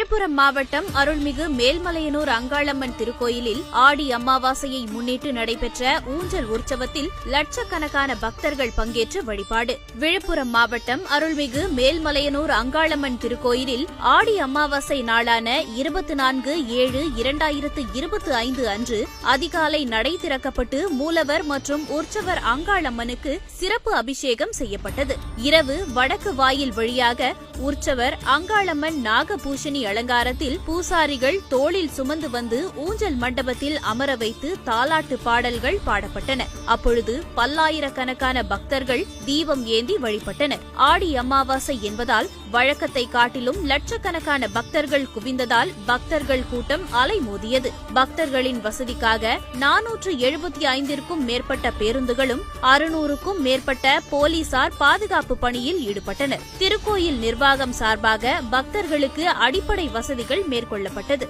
விழுப்புரம் மாவட்டம் அருள்மிகு மேல்மலையனூர் அங்காளம்மன் திருக்கோயிலில் ஆடி அமாவாசையை முன்னிட்டு நடைபெற்ற ஊஞ்சல் உற்சவத்தில் லட்சக்கணக்கான பக்தர்கள் பங்கேற்று வழிபாடு. விழுப்புரம் மாவட்டம் அருள்மிகு மேல்மலையனூர் அங்காளம்மன் திருக்கோயிலில் ஆடி அமாவாசை நாளான 24/7/2025 அன்று அதிகாலை நடை திறக்கப்பட்டு மூலவர் மற்றும் உற்சவர் அங்காளம்மனுக்கு சிறப்பு அபிஷேகம் செய்யப்பட்டது. இரவு வடக்கு வாயில் வழியாக உற்சவர் அங்காளம்மன் நாகபூஷணி அலங்காரத்தில் பூசாரிகள் தோளில் சுமந்து வந்து ஊஞ்சல் மண்டபத்தில் அமர வைத்து தாலாட்டு பாடல்கள் பாடப்பட்டன. அப்பொழுது பல்லாயிரக்கணக்கான பக்தர்கள் தீபம் ஏந்தி வழிபட்டனர். ஆடி அமாவாசை என்பதால் வழக்கத்தை காட்டிலும் லட்சக்கணக்கான பக்தர்கள் குவிந்ததால் பக்தர்கள் கூட்டம் அலைமோதியது. பக்தர்களின் வசதிக்காக 475க்கும் மேற்பட்ட பேருந்துகளும் 600க்கும் மேற்பட்ட போலீசார் பாதுகாப்பு பணியில் ஈடுபட்டனர். திருக்கோயில் நிர்வாகம் சார்பாக பக்தர்களுக்கு அடிப்படை வசதிகள் மேற்கொள்ளப்பட்டது.